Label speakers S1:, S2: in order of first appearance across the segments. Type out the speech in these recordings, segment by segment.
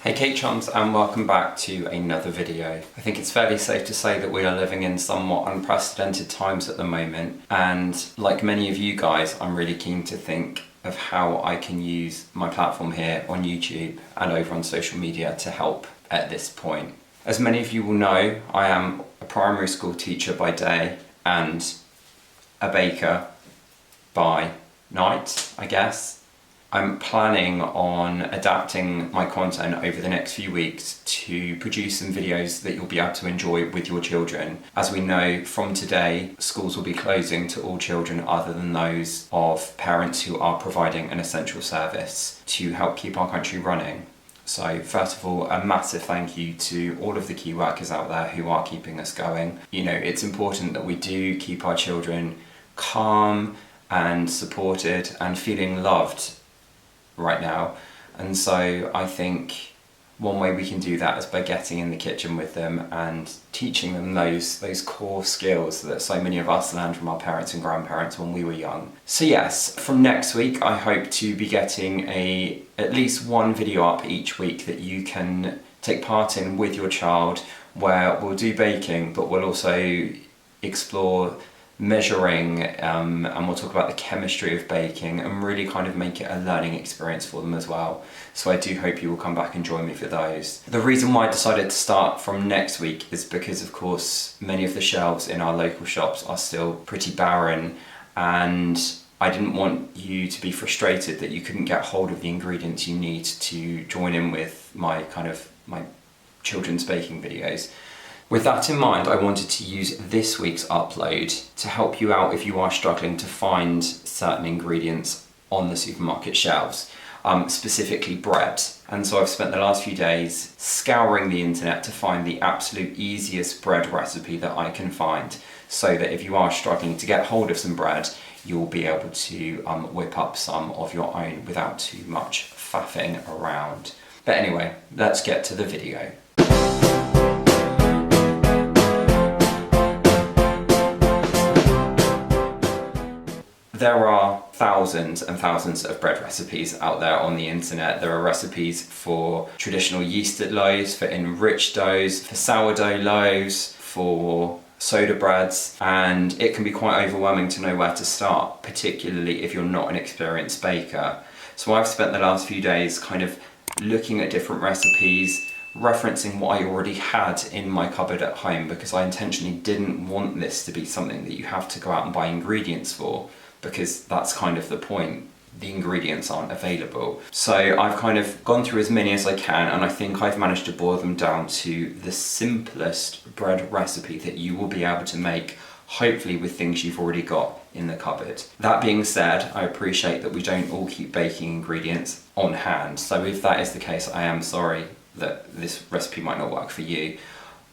S1: Hey Cake Chums, and welcome back to another video. I think it's fairly safe to say that we are living in somewhat unprecedented times at the moment, and like many of you guys, I'm really keen to think of how I can use my platform here on YouTube and over on social media to help at this point. As many of you will know, I am a primary school teacher by day and a baker by night, I guess. I'm planning on adapting my content over the next few weeks to produce some videos that you'll be able to enjoy with your children. As we know, from today, schools will be closing to all children other than those of parents who are providing an essential service to help keep our country running. So first of all, a massive thank you to all of the key workers out there who are keeping us going. You know, it's important that we do keep our children calm and supported and feeling loved right now, and so I think one way we can do that is by getting in the kitchen with them and teaching them those core skills that so many of us learned from our parents and grandparents when we were young. So yes, from next week I hope to be getting at least one video up each week that you can take part in with your child, where we'll do baking but we'll also explore measuring, and we'll talk about the chemistry of baking and really kind of make it a learning experience for them as well. So I do hope you will come back and join me for those. The reason why I decided to start from next week is because, of course, many of the shelves in our local shops are still pretty barren, and I didn't want you to be frustrated that you couldn't get hold of the ingredients you need to join in with my children's baking videos. With that in mind, I wanted to use this week's upload to help you out if you are struggling to find certain ingredients on the supermarket shelves, specifically bread. And so I've spent the last few days scouring the internet to find the absolute easiest bread recipe that I can find, so that if you are struggling to get hold of some bread, you'll be able to whip up some of your own without too much faffing around. But anyway, let's get to the video. There are thousands and thousands of bread recipes out there on the internet. There are recipes for traditional yeasted loaves, for enriched doughs, for sourdough loaves, for soda breads, and it can be quite overwhelming to know where to start, particularly if you're not an experienced baker. So I've spent the last few days kind of looking at different recipes, referencing what I already had in my cupboard at home, because I intentionally didn't want this to be something that you have to go out and buy ingredients for, because that's kind of the point. The ingredients aren't available. So I've kind of gone through as many as I can, and I think I've managed to boil them down to the simplest bread recipe that you will be able to make, hopefully with things you've already got in the cupboard. That being said, I appreciate that we don't all keep baking ingredients on hand, so if that is the case, I am sorry that this recipe might not work for you,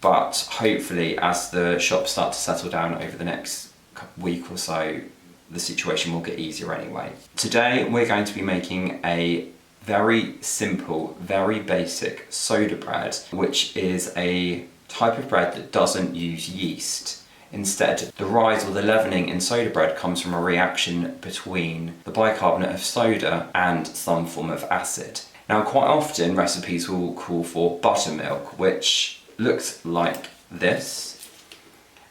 S1: but hopefully as the shops start to settle down over the next week or so, the situation will get easier anyway. Today we're going to be making a very simple, very basic soda bread, which is a type of bread that doesn't use yeast. Instead, the rise or the leavening in soda bread comes from a reaction between the bicarbonate of soda and some form of acid. Now, quite often recipes will call for buttermilk, which looks like this.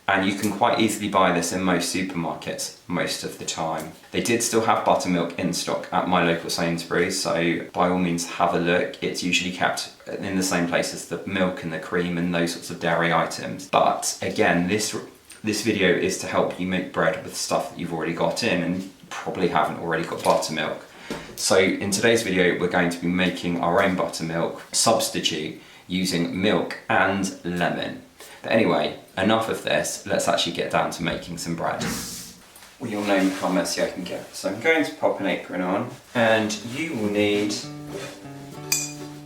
S1: And you can quite easily buy this in most supermarkets most of the time. They did still have buttermilk in stock at my local Sainsbury's, so by all means have a look. It's usually kept in the same place as the milk and the cream and those sorts of dairy items. But again, this video is to help you make bread with stuff that you've already got in and probably haven't already got buttermilk. So in today's video, we're going to be making our own buttermilk substitute using milk and lemon. But anyway, enough of this, let's actually get down to making some bread. Well, you'll know how messy I can get. So I'm going to pop an apron on, and you will need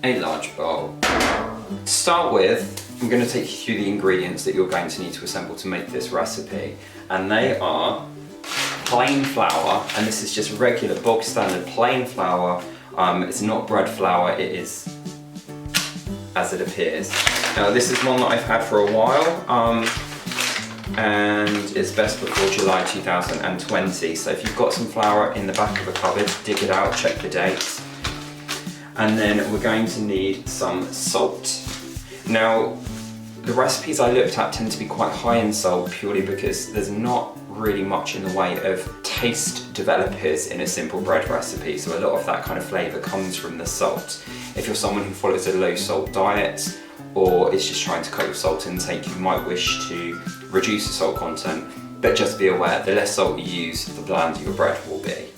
S1: a large bowl. To start with, I'm going to take you through the ingredients that you're going to need to assemble to make this recipe. And they are plain flour, and this is just regular bog standard plain flour. It's not bread flour, it is as it appears. Now this is one that I've had for a while, and it's best before July 2020. So if you've got some flour in the back of a cupboard, dig it out, check the dates. And then we're going to need some salt. Now, the recipes I looked at tend to be quite high in salt purely because there's not really much in the way of taste developers in a simple bread recipe, so a lot of that kind of flavour comes from the salt. If you're someone who follows a low salt diet or is just trying to cut your salt intake, you might wish to reduce the salt content, but just be aware, the less salt you use, the blander your bread will be.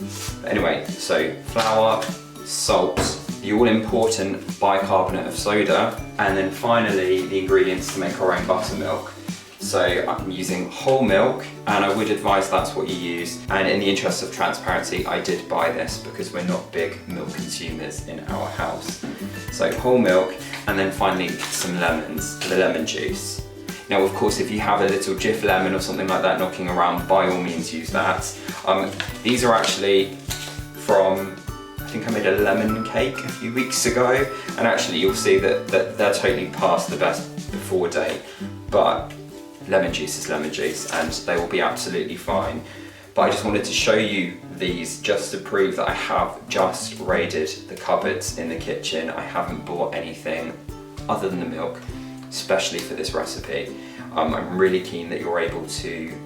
S1: But anyway, so flour, salt, the all-important bicarbonate of soda, and then finally the ingredients to make our own buttermilk. So I'm using whole milk, and I would advise that's what you use. And in the interest of transparency, I did buy this because we're not big milk consumers in our house. So whole milk, and then finally some lemons, the lemon juice. Now, of course, if you have a little Jif lemon or something like that knocking around, by all means use that. These are actually from, I think I made a lemon cake a few weeks ago, and actually you'll see that they're totally past the best before date, but lemon juice is lemon juice and they will be absolutely fine. But I just wanted to show you these just to prove that I have just raided the cupboards in the kitchen. I haven't bought anything other than the milk, especially for this recipe. I'm really keen that you're able to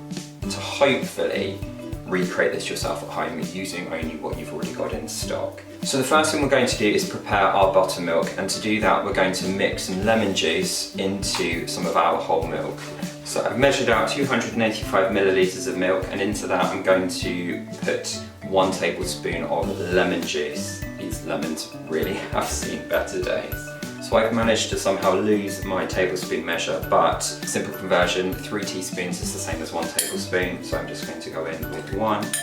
S1: hopefully recreate this yourself at home using only what you've already got in stock. So the first thing we're going to do is prepare our buttermilk, and to do that we're going to mix some lemon juice into some of our whole milk. So I've measured out 285 millilitres of milk, and into that I'm going to put 1 tablespoon of lemon juice. These lemons really have seen better days. So I've managed to somehow lose my tablespoon measure, but simple conversion, 3 teaspoons is the same as 1 tablespoon. So I'm just going to go in with 1, 2, 3.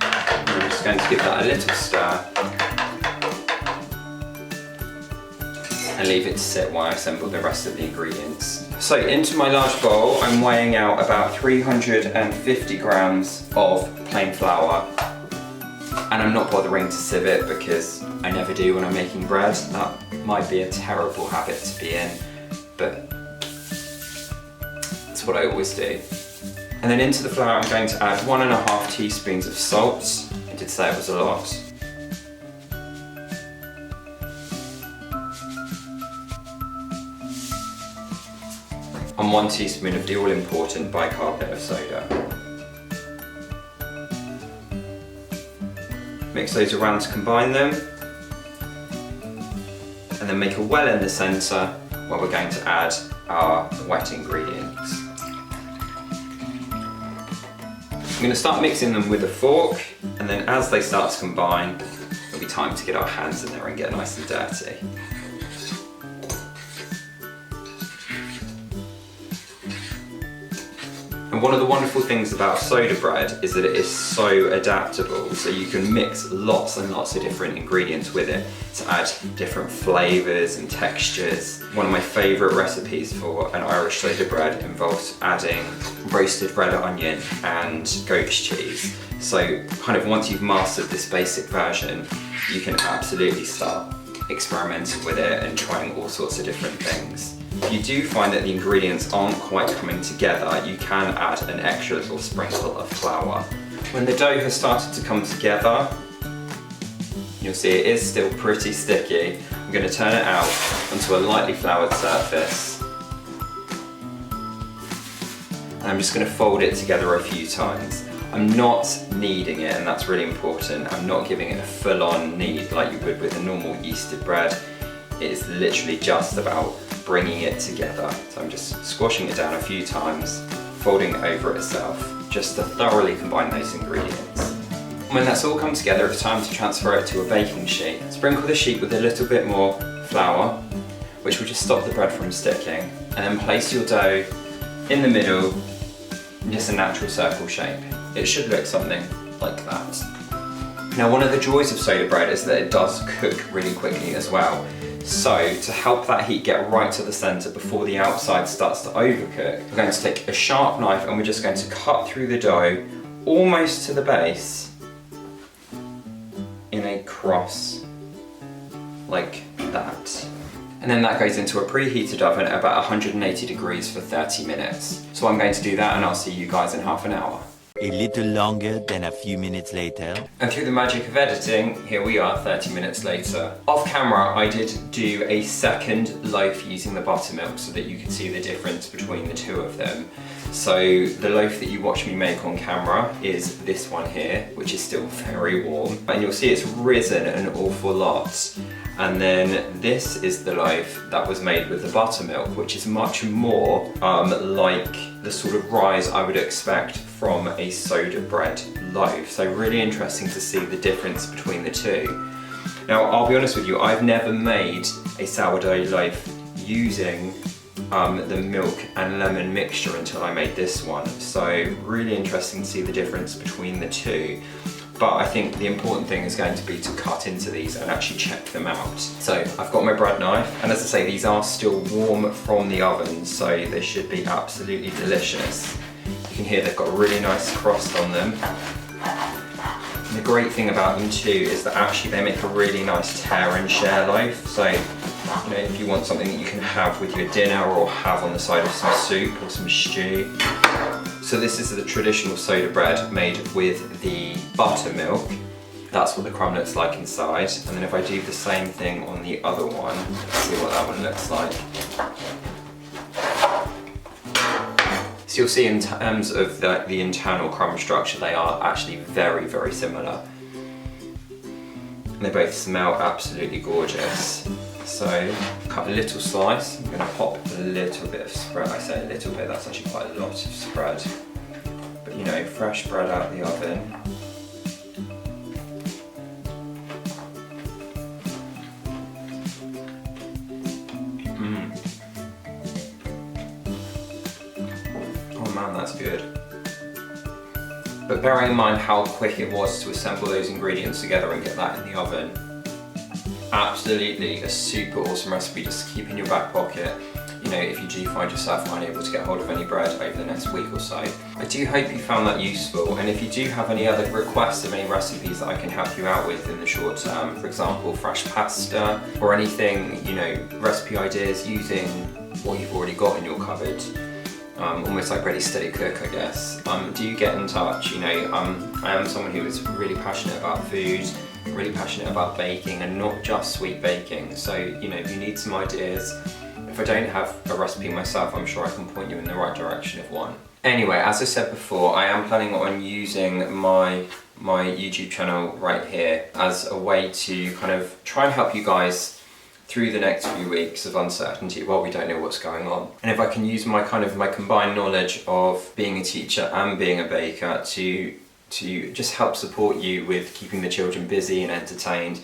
S1: And I'm just going to give that a little stir and leave it to sit while I assemble the rest of the ingredients. So into my large bowl, I'm weighing out about 350 grams of plain flour. And I'm not bothering to sieve it because I never do when I'm making bread. That might be a terrible habit to be in, but that's what I always do. And then into the flour I'm going to add 1.5 teaspoons of salt. I did say it was a lot. And 1 teaspoon of the all-important bicarbonate of soda. Mix those around to combine them, and then make a well in the centre where we're going to add our wet ingredients. I'm going to start mixing them with a fork, and then as they start to combine, it'll be time to get our hands in there and get nice and dirty. And one of the wonderful things about soda bread is that it is so adaptable, so you can mix lots and lots of different ingredients with it to add different flavours and textures. One of my favourite recipes for an Irish soda bread involves adding roasted red onion and goat's cheese. So kind of once you've mastered this basic version, you can absolutely start experimenting with it and trying all sorts of different things. If you do find that the ingredients aren't quite coming together, you can add an extra little sprinkle of flour. When the dough has started to come together, you'll see it is still pretty sticky. I'm going to turn it out onto a lightly floured surface. And I'm just going to fold it together a few times. I'm not kneading it, and that's really important. I'm not giving it a full-on knead like you would with a normal yeasted bread. It is literally just about bringing it together. So I'm just squashing it down a few times, folding it over itself, just to thoroughly combine those ingredients. When that's all come together, it's time to transfer it to a baking sheet. Sprinkle the sheet with a little bit more flour, which will just stop the bread from sticking, and then place your dough in the middle in just a natural circle shape. It should look something like that. Now, one of the joys of soda bread is that it does cook really quickly as well. So to help that heat get right to the centre before the outside starts to overcook, we're going to take a sharp knife and we're just going to cut through the dough almost to the base in a cross like that. And then that goes into a preheated oven at about 180 degrees for 30 minutes. So I'm going to do that and I'll see you guys in half an hour.
S2: A little longer than a few minutes later.
S1: And through the magic of editing, here we are 30 minutes later. Off camera, I did do a second loaf using the buttermilk so that you could see the difference between the two of them. So the loaf that you watch me make on camera is this one here, which is still very warm. And you'll see it's risen an awful lot. And then this is the loaf that was made with the buttermilk, which is much more like the sort of rise I would expect from a soda bread loaf. So really interesting to see the difference between the two. Now, I'll be honest with you, I've never made a sourdough loaf using the milk and lemon mixture until I made this one. So really interesting to see the difference between the two. But I think the important thing is going to be to cut into these and actually check them out. So I've got my bread knife, and as I say, these are still warm from the oven, so they should be absolutely delicious. You can hear they've got a really nice crust on them. And the great thing about them too is that actually they make a really nice tear and share loaf. So, you know, if you want something that you can have with your dinner or have on the side of some soup or some stew. So this is the traditional soda bread made with the buttermilk. That's what the crumb looks like inside. And then if I do the same thing on the other one, let's see what that one looks like. So you'll see in terms of the internal crumb structure, they are actually very, very similar. And they both smell absolutely gorgeous. So cut a little slice. I'm going to pop a little bit of spread. I say a little bit, that's actually quite a lot of spread. But you know, fresh bread out of the oven. Oh man, that's good. But bearing in mind how quick it was to assemble those ingredients together and get that in the oven, absolutely a super awesome recipe just to keep in your back pocket, you know, if you do find yourself unable to get hold of any bread over the next week or so. I do hope you found that useful, and if you do have any other requests of any recipes that I can help you out with in the short term, for example fresh pasta or anything, you know, recipe ideas using what you've already got in your cupboard, almost like ready steady cook I guess, do get in touch. You know, I am someone who is really passionate about food, really passionate about baking, and not just sweet baking. So, you know, if you need some ideas, if I don't have a recipe myself, I'm sure I can point you in the right direction of one. Anyway, as I said before, I am planning on using my YouTube channel right here as a way to kind of try and help you guys through the next few weeks of uncertainty while we don't know what's going on. And if I can use my combined knowledge of being a teacher and being a baker to just help support you with keeping the children busy and entertained,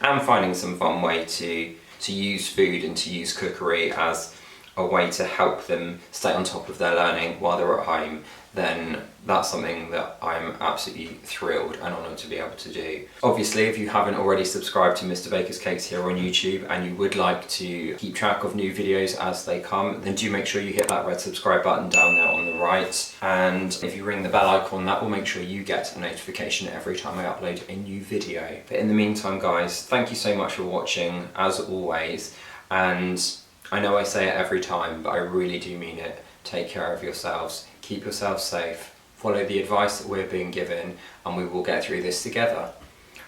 S1: and finding some fun way to use food and to use cookery as a way to help them stay on top of their learning while they're at home, then that's something that I'm absolutely thrilled and honoured to be able to do. Obviously, if you haven't already subscribed to Mr. Baker's Cakes here on YouTube and you would like to keep track of new videos as they come, then do make sure you hit that red subscribe button down there on the right. And if you ring the bell icon, that will make sure you get a notification every time I upload a new video. But in the meantime, guys, thank you so much for watching, as always. And I know I say it every time, but I really do mean it. Take care of yourselves, keep yourselves safe, follow the advice that we're being given, and we will get through this together.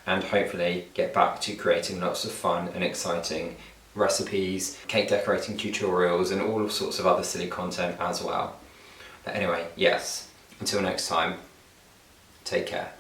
S1: And hopefully get back to creating lots of fun and exciting recipes, cake decorating tutorials, and all sorts of other silly content as well. But anyway, yes, until next time, take care.